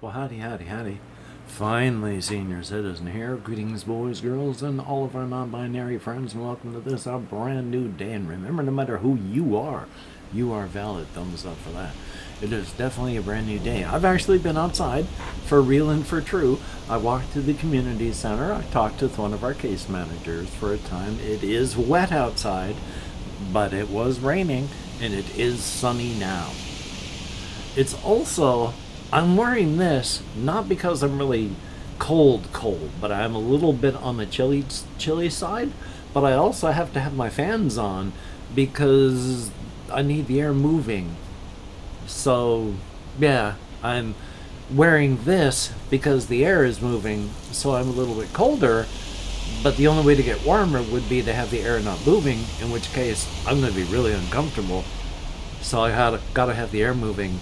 Well, howdy, howdy, howdy. Finally, senior citizen here. Greetings, boys, girls, and all of our non binary friends, and welcome to this, our brand new day. And remember, no matter who you are valid. Thumbs up for that. It is definitely a brand new day. I've actually been outside for real and for true. I walked to the community center. I talked with one of our case managers for a time. It is wet outside, but it was raining, and it is sunny now. It's also, I'm wearing this not because I'm really cold, but I'm a little bit on the chilly side. But I also have to have my fans on because I need the air moving. So, yeah, I'm wearing this because the air is moving, so I'm a little bit colder. But the only way to get warmer would be to have the air not moving, in which case I'm going to be really uncomfortable. So I gotta have the air moving.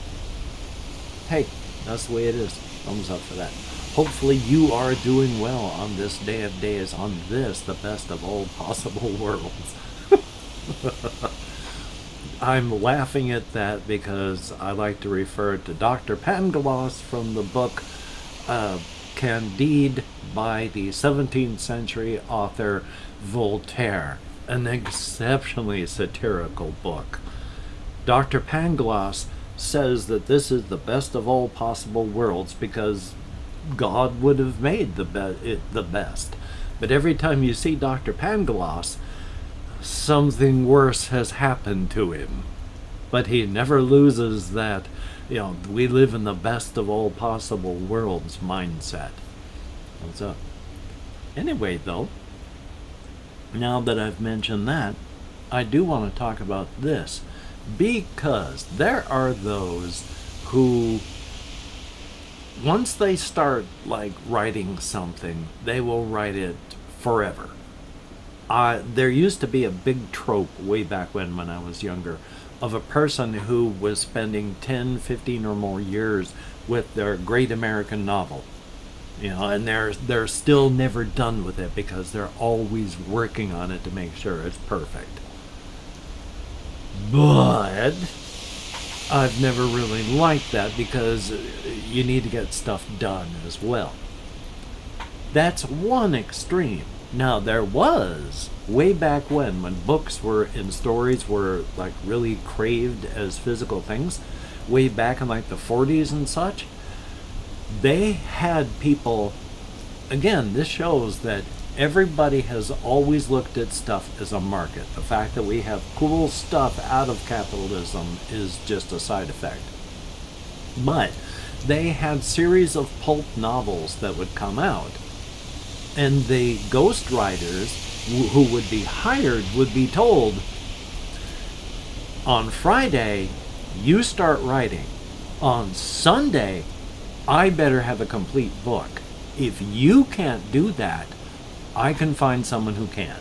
Hey, that's the way it is. Thumbs up for that. Hopefully you are doing well on this day of days, on this, the best of all possible worlds. I'm laughing at that because I like to refer to Dr. Pangloss from the book Candide by the 17th century author Voltaire, an exceptionally satirical book. Dr. Pangloss says that this is the best of all possible worlds because God would have made the best. But every time you see Dr. Pangloss, something worse has happened to him. But he never loses that, we live in the best of all possible worlds mindset. What's up? Anyway, though, now that I've mentioned that, I do want to talk about this. Because there are those who, once they start writing something, they will write it forever. There used to be a big trope way back when I was younger of a person who was spending 10, 15 or more years with their great American novel. And they're still never done with it because they're always working on it to make sure it's perfect. But I've never really liked that because you need to get stuff done as well. That's one extreme. Now, there was, way back when books and stories were really craved as physical things, way back in the 40s and such, they had people, again, this shows that everybody has always looked at stuff as a market. The fact that we have cool stuff out of capitalism is just a side effect. But they had series of pulp novels that would come out, and the ghostwriters who would be hired would be told, on Friday, you start writing. On Sunday, I better have a complete book. If you can't do that, I can find someone who can.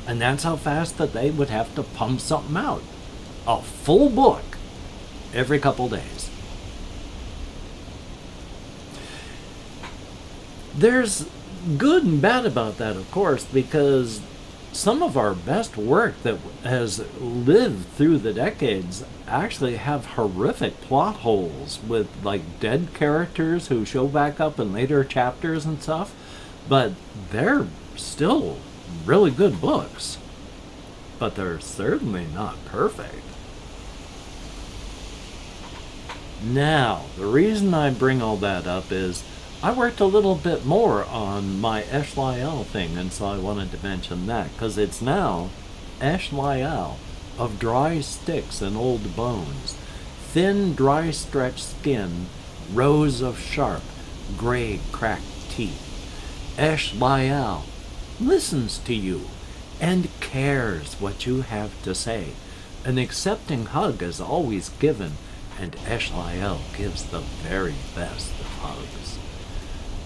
And that's how fast that they would have to pump something out. A full book every couple days. There's good and bad about that, of course, because some of our best work that has lived through the decades actually have horrific plot holes with dead characters who show back up in later chapters and stuff. But they're still really good books. But they're certainly not perfect. Now, the reason I bring all that up is I worked a little bit more on my Esh-Lyell thing, and so I wanted to mention that, because it's now Esh-Lyell of dry sticks and old bones, thin, dry, stretched skin, rows of sharp, gray, cracked teeth. Esh-Lyell listens to you and cares what you have to say. An accepting hug is always given, and Esh-Lyell gives the very best of hugs.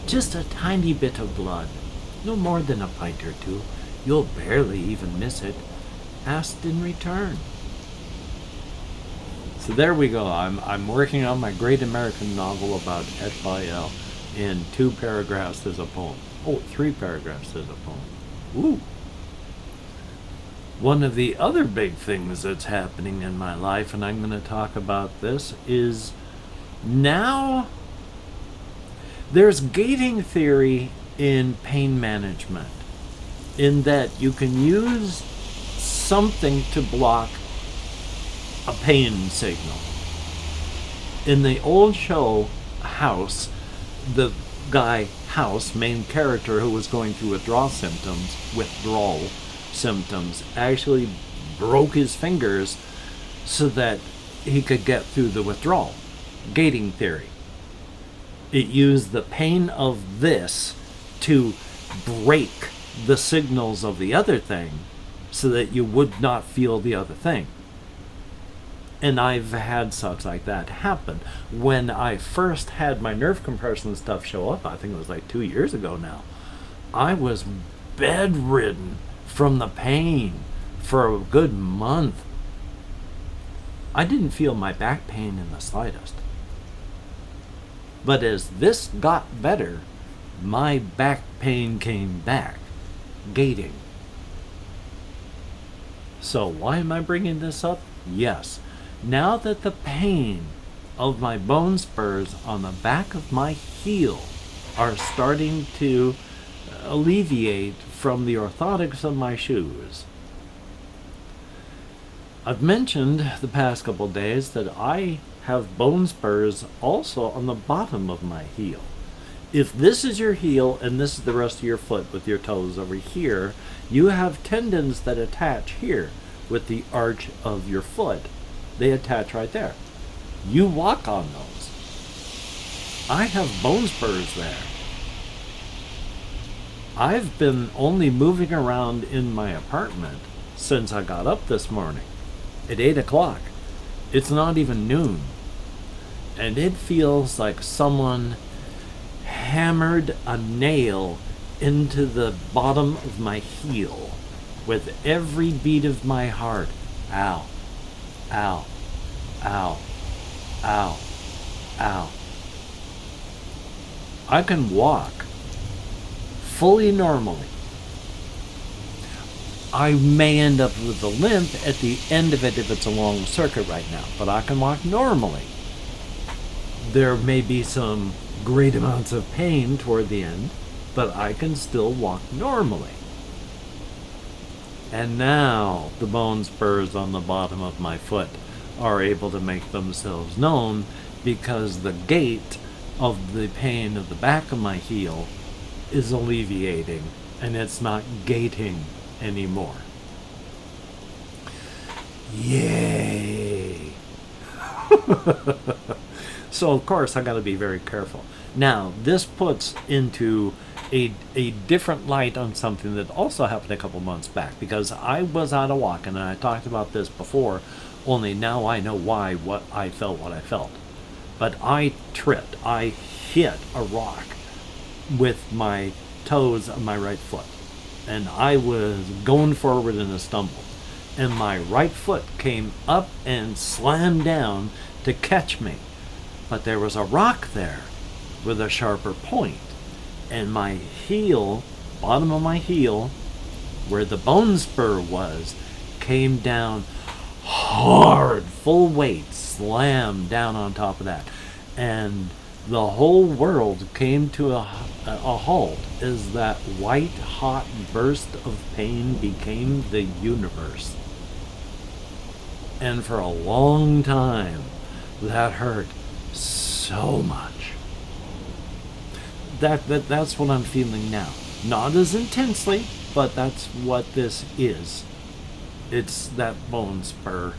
Just a tiny bit of blood, no more than a pint or two, you'll barely even miss it, asked in return. So there we go. I'm working on my great American novel about Esh-Lyell in 2 paragraphs as a poem. 3 paragraphs as a poem. Ooh. One of the other big things that's happening in my life, and I'm going to talk about this, is Now, there's gating theory in pain management, in that you can use something to block a pain signal. In the old show, House, the guy, House, main character who was going through withdrawal symptoms, actually broke his fingers so that he could get through the withdrawal. Gating theory. It used the pain of this to break the signals of the other thing so that you would not feel the other thing. And I've had such like that happen. When I first had my nerve compression stuff show up, I think it was like 2 years ago now, I was bedridden from the pain for a good month. I didn't feel my back pain in the slightest. But as this got better, my back pain came back. Gating. So why am I bringing this up? Yes. Now that the pain of my bone spurs on the back of my heel are starting to alleviate from the orthotics of my shoes. I've mentioned the past couple days that I have bone spurs also on the bottom of my heel. If this is your heel and this is the rest of your foot with your toes over here, you have tendons that attach here with the arch of your foot. They attach right there. You walk on those. I have bone spurs there. I've been only moving around in my apartment since I got up this morning at 8 o'clock. It's not even noon. And it feels like someone hammered a nail into the bottom of my heel with every beat of my heart. Ow, ow, ow, ow, ow. I can walk fully normally. I may end up with a limp at the end of it if it's a long circuit right now, but I can walk normally. There may be some great amounts of pain toward the end, but I can still walk normally. And now the bone spurs on the bottom of my foot are able to make themselves known because the gait of the pain of the back of my heel is alleviating and it's not gating anymore. Yay! So of course I got to be very careful. Now this puts into a different light on something that also happened a couple months back, because I was out of walking and I talked about this before, only now I know why what I felt. But I tripped. I hit a rock with my toes of my right foot. And I was going forward in a stumble. And my right foot came up and slammed down to catch me. But there was a rock there with a sharper point. And my heel, bottom of my heel, where the bone spur was, came down hard, full weight, slammed down on top of that. And the whole world came to a halt as that white hot burst of pain became the universe. And for a long time, that hurt so much. That's what I'm feeling now. Not as intensely, but that's what this is. It's that bone spur.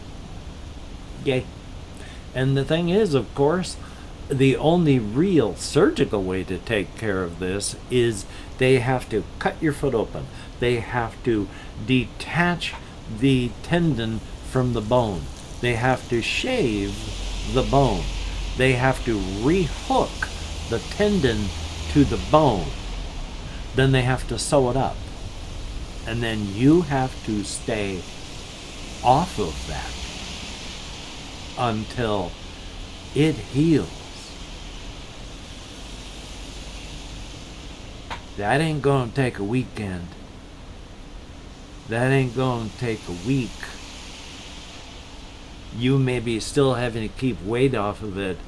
Yay. And the thing is, of course, the only real surgical way to take care of this is they have to cut your foot open. They have to detach the tendon from the bone. They have to shave the bone. They have to rehook the tendon to the bone. Then they have to sew it up. And then you have to stay off of that until it heals. That ain't gonna take a weekend. That ain't gonna take a week. You may be still having to keep weight off of it,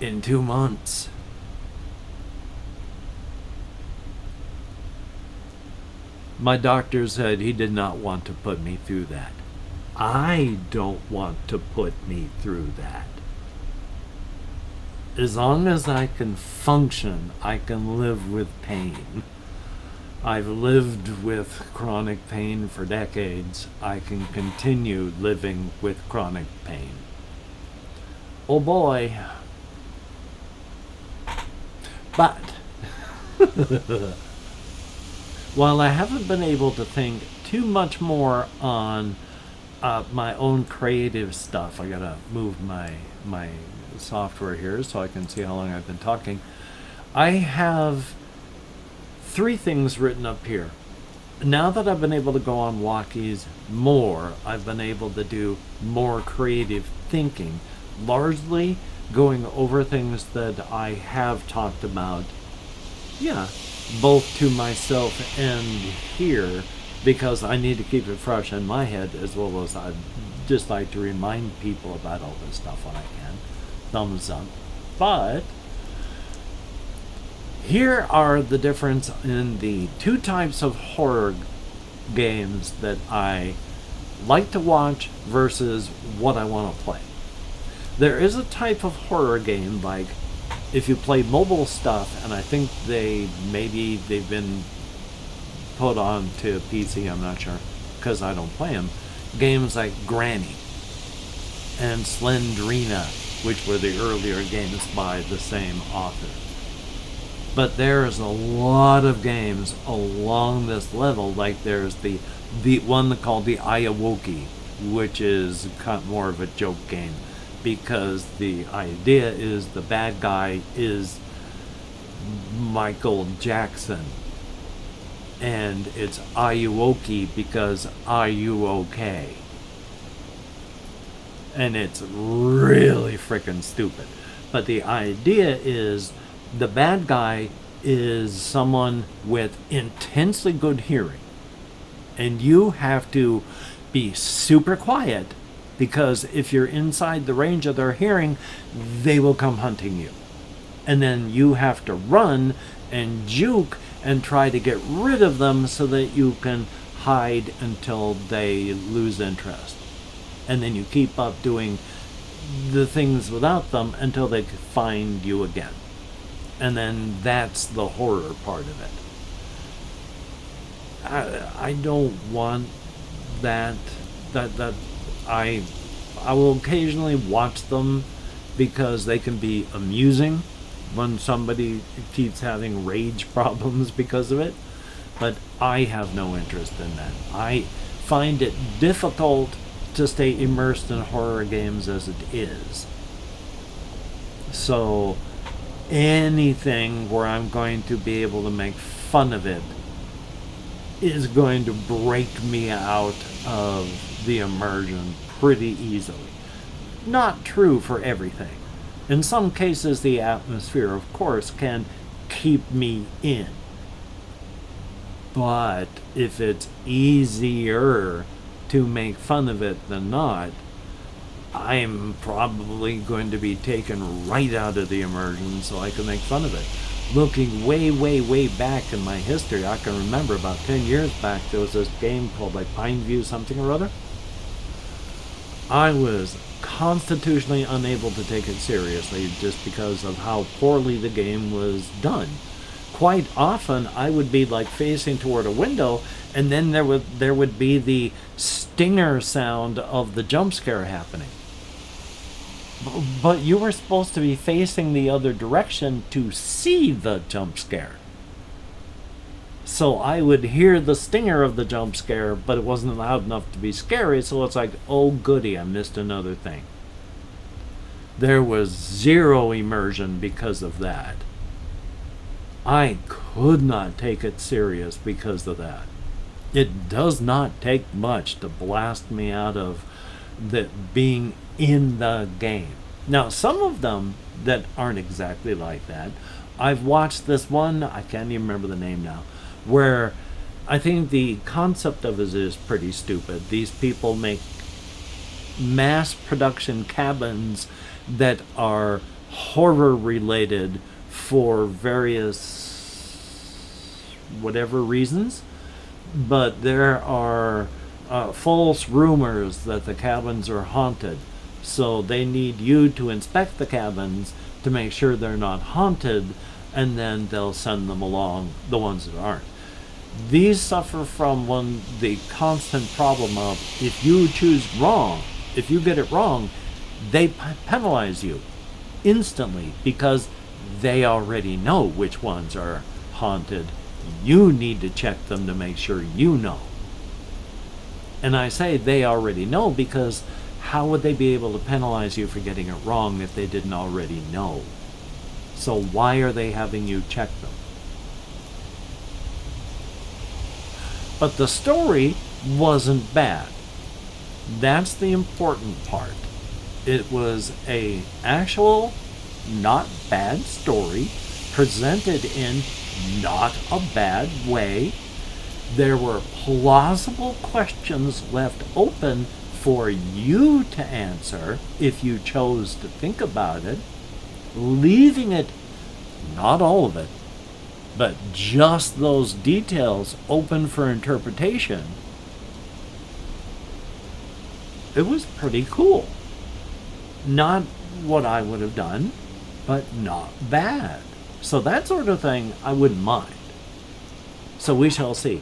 in 2 months. My doctor said he did not want to put me through that. I don't want to put me through that. As long as I can function, I can live with pain. I've lived with chronic pain for decades. I can continue living with chronic pain. Oh boy. But while I haven't been able to think too much more on my own creative stuff, I gotta move my software here so I can see how long I've been talking. I have 3 things written up here. Now that I've been able to go on walkies more, I've been able to do more creative thinking, largely going over things that I have talked about, both to myself and here, because I need to keep it fresh in my head, as well as I just like to remind people about all this stuff when I can. Thumbs up. But here are the difference in the 2 types of horror games that I like to watch versus what I want to play. There is a type of horror game, like if you play mobile stuff, and I think they've been put on to PC, I'm not sure, because I don't play them. Games like Granny and Slendrina, which were the earlier games by the same author. But there's a lot of games along this level, like there's the one called the Ayawoki, which is kind of more of a joke game, because the idea is the bad guy is Michael Jackson. And it's Ayawoki because are you okay? And it's really freaking stupid. But the idea is the bad guy is someone with intensely good hearing. And you have to be super quiet, because if you're inside the range of their hearing, they will come hunting you. And then you have to run and juke and try to get rid of them so that you can hide until they lose interest. And then you keep up doing the things without them until they find you again. And then that's the horror part of it. I don't want that. I will occasionally watch them because they can be amusing when somebody keeps having rage problems because of it. But I have no interest in that. I find it difficult to stay immersed in horror games as it is. So anything where I'm going to be able to make fun of it is going to break me out of the immersion pretty easily. Not true for everything. In some cases, the atmosphere, of course, can keep me in. But if it's easier to make fun of it than not, I'm probably going to be taken right out of the immersion so I can make fun of it. Looking way, way, way back in my history, I can remember about 10 years back, there was this game called like Pineview something or other. I was constitutionally unable to take it seriously just because of how poorly the game was done. Quite often I would be like facing toward a window, and then there would be the stinger sound of the jump scare happening. But you were supposed to be facing the other direction to see the jump scare. So I would hear the stinger of the jump scare, but it wasn't loud enough to be scary, so it's like, oh goody, I missed another thing. There was zero immersion because of that. I could not take it serious because of that. It does not take much to blast me out of being in the game. Now, some of them that aren't exactly like that, I've watched this one, I can't even remember the name now, where I think the concept of it is pretty stupid. These people make mass production cabins that are horror related for various whatever reasons, but there are false rumors that the cabins are haunted. So they need you to inspect the cabins to make sure they're not haunted, and then they'll send them along, the ones that aren't. These suffer from the constant problem of, if you choose wrong, if you get it wrong, they penalize you instantly because they already know which ones are haunted. You need to check them to make sure you know. And I say they already know because how would they be able to penalize you for getting it wrong if they didn't already know? So why are they having you check them? But the story wasn't bad. That's the important part. It was a actual, not bad story, presented in not a bad way. There were plausible questions left open for you to answer if you chose to think about it, leaving it, not all of it, but just those details open for interpretation. It was pretty cool. Not what I would have done, but not bad. So that sort of thing I wouldn't mind. So we shall see.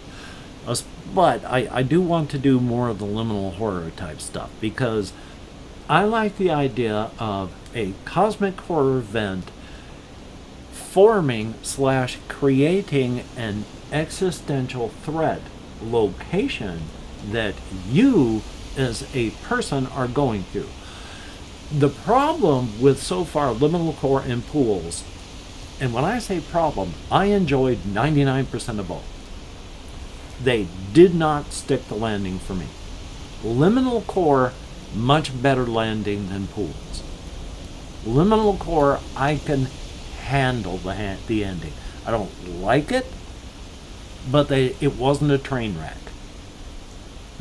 But I do want to do more of the liminal horror type stuff because I like the idea of a cosmic horror event forming / creating an existential threat location that you as a person are going through. The problem with so far liminal core and pools, and when I say problem, I enjoyed 99% of both. They did not stick the landing for me. Liminal core, much better landing than pools. Liminal core, I can handle the ending. I don't like it, but it wasn't a train wreck.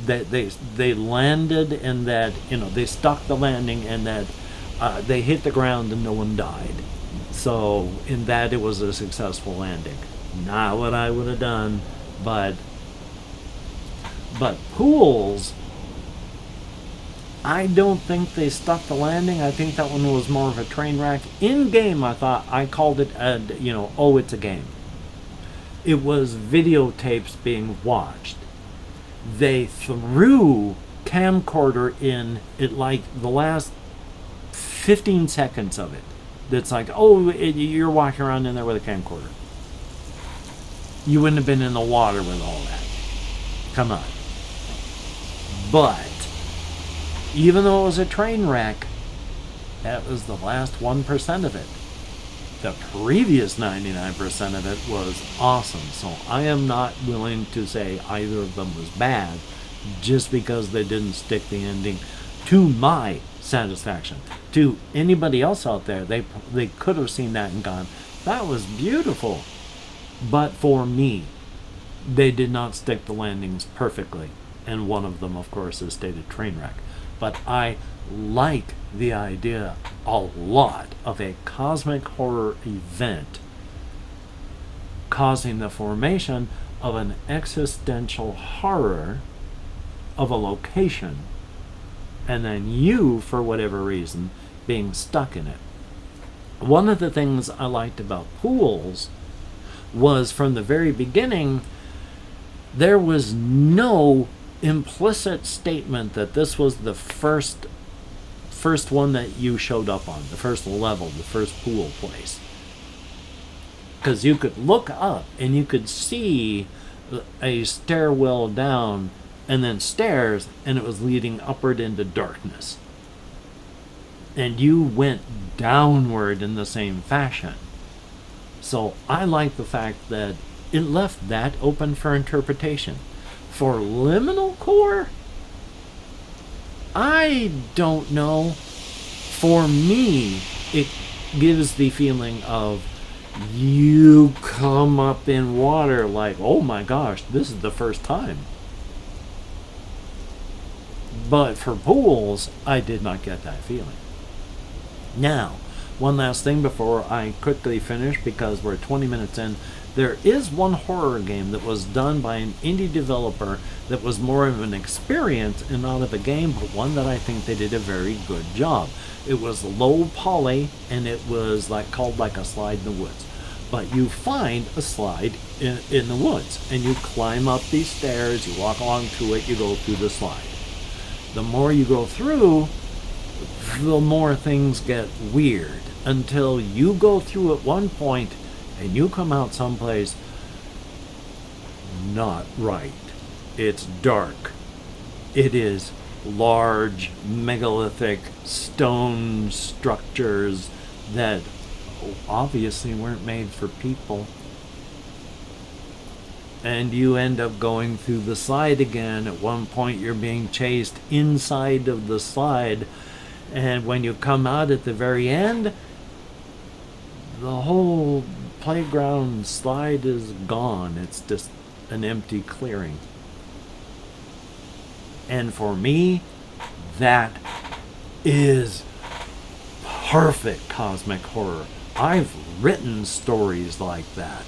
They landed in that, they stuck the landing and that they hit the ground and no one died. So in that it was a successful landing. Not what I would have done, but pools, I don't think they stuck the landing. I think that one was more of a train wreck. In game, I called it, it's a game. It was videotapes being watched. They threw camcorder in it like the last 15 seconds of it. That's like, you're walking around in there with a camcorder. You wouldn't have been in the water with all that. Come on. But even though it was a train wreck, that was the last 1% of it. The previous 99% of it was awesome. So I am not willing to say either of them was bad just because they didn't stick the ending to my satisfaction. To anybody else out there, they could have seen that and gone, that was beautiful. But for me, they did not stick the landings perfectly. And one of them, of course, is stated train wreck. But I like the idea a lot of a cosmic horror event causing the formation of an existential horror of a location, and then you, for whatever reason, being stuck in it. One of the things I liked about pools was from the very beginning, there was no implicit statement that this was the first one that you showed up on, the first level, the first pool place. Because you could look up and you could see a stairwell down and then stairs, and it was leading upward into darkness. And you went downward in the same fashion. So I like the fact that it left that open for interpretation. For liminal core, I don't know. For me, it gives the feeling of you come up in water like, oh my gosh, this is the first time. But for pools, I did not get that feeling. Now, One last thing before I quickly finish, because we're 20 minutes in. There is one horror game that was done by an indie developer that was more of an experience and not of a game, but one that I think they did a very good job. It was low poly, and it was called a slide in the woods. But you find a slide in the woods, and you climb up these stairs, you walk along to it, you go through the slide. The more you go through, the more things get weird, until you go through at one point and you come out someplace not right. It's dark. It is large, megalithic stone structures that obviously weren't made for people. And you end up going through the slide again. At one point you're being chased inside of the slide, and when you come out at the very end, the whole playground slide is gone. It's just an empty clearing. And for me, that is perfect cosmic horror. I've written stories like that.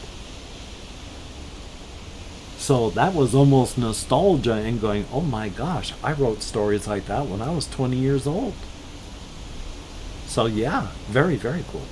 So that was almost nostalgia and going, oh my gosh, I wrote stories like that when I was 20 years old. So yeah, very, very cool.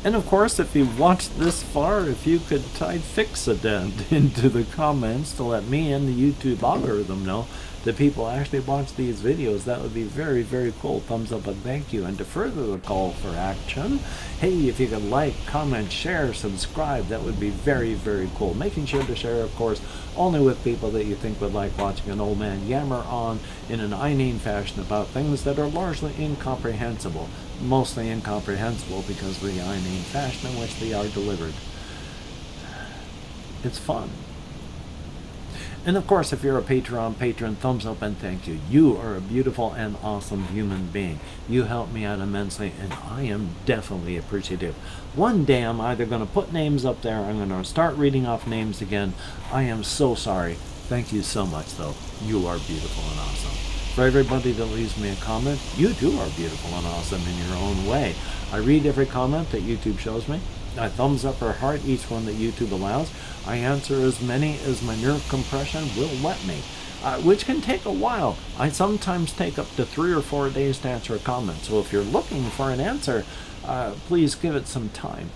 And of course, if you watched this far, if you could type Fixadent into the comments to let me and the YouTube algorithm know that people actually watch these videos, that would be very, very cool. Thumbs up and thank you. And to further the call for action, hey, if you could like, comment, share, subscribe, that would be very, very cool. Making sure to share, of course, only with people that you think would like watching an old man yammer on in an inane fashion about things that are largely incomprehensible. Mostly incomprehensible because of the inane fashion in which they are delivered. It's fun. And of course, if you're a patron, thumbs up and thank you. You are a beautiful and awesome human being. You help me out immensely, and I am definitely appreciative. One day I'm either going to put names up there, I'm going to start reading off names again. I am so sorry. Thank you so much, though. You are beautiful and awesome. For everybody that leaves me a comment, you too are beautiful and awesome in your own way. I read every comment that YouTube shows me. I thumbs up or heart each one that YouTube allows. I answer as many as my nerve compression will let me, which can take a while. I sometimes take up to 3 or 4 days to answer a comment. So if you're looking for an answer, please give it some time.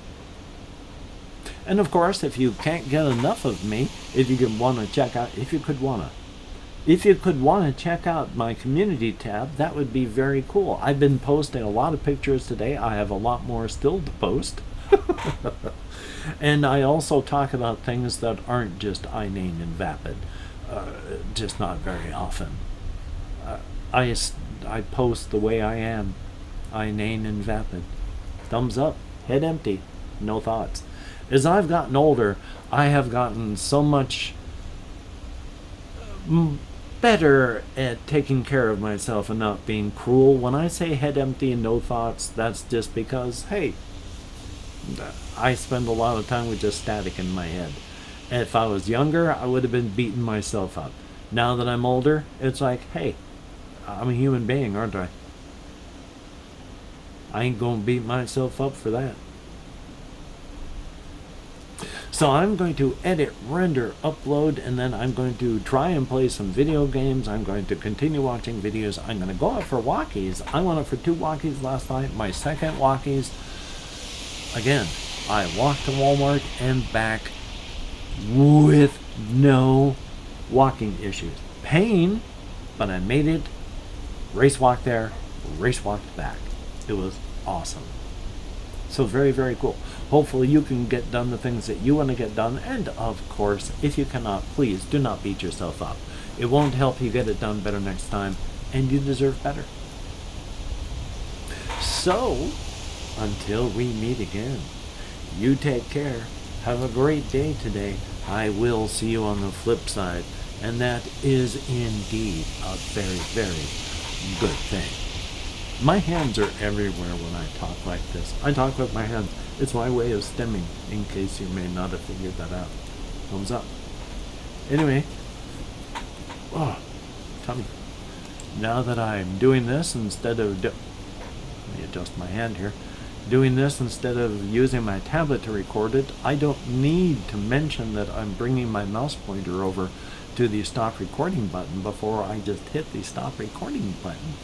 And of course, if you can't get enough of me, if you could want to check out, if you could want to check out my community tab, that would be very cool. I've been posting a lot of pictures today. I have a lot more still to post. And I also talk about things that aren't just inane and vapid, just not very often. I post the way I am, inane and vapid. Thumbs up, head empty, no thoughts. As I've gotten older, I have gotten so much better at taking care of myself and not being cruel. When I say head empty and no thoughts, that's just because, hey, I spend a lot of time with just static in my head. And if I was younger, I would have been beating myself up. Now that I'm older, it's like, hey, I'm a human being, aren't I? I ain't gonna beat myself up for that. So I'm going to edit, render, upload, and then I'm going to try and play some video games. I'm going to continue watching videos. I'm going to go out for walkies. I went out for 2 walkies last night. My second walkies, again, I walked to Walmart and back with no walking issues. Pain, but I made it. Race walk there, race walked back. It was awesome. So very, very cool. Hopefully you can get done the things that you want to get done. And of course, if you cannot, please do not beat yourself up. It won't help you get it done better next time, and you deserve better. So, until we meet again, you take care. Have a great day today. I will see you on the flip side. And that is indeed a very, very good thing. My hands are everywhere when I talk like this. I talk with my hands. It's my way of stemming, in case you may not have figured that out. Thumbs up. Anyway, tummy. Now that I'm doing this instead of... Let me adjust my hand here, doing this instead of using my tablet to record it, I don't need to mention that I'm bringing my mouse pointer over to the stop recording button before I just hit the stop recording button.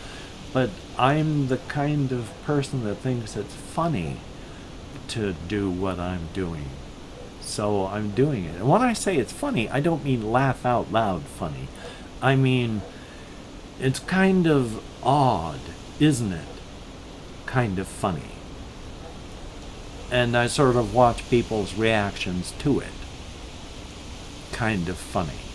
But I'm the kind of person that thinks it's funny to do what I'm doing. So I'm doing it. And when I say it's funny, I don't mean laugh out loud funny. I mean, it's kind of odd, isn't it? Kind of funny. And I sort of watch people's reactions to it. Kind of funny.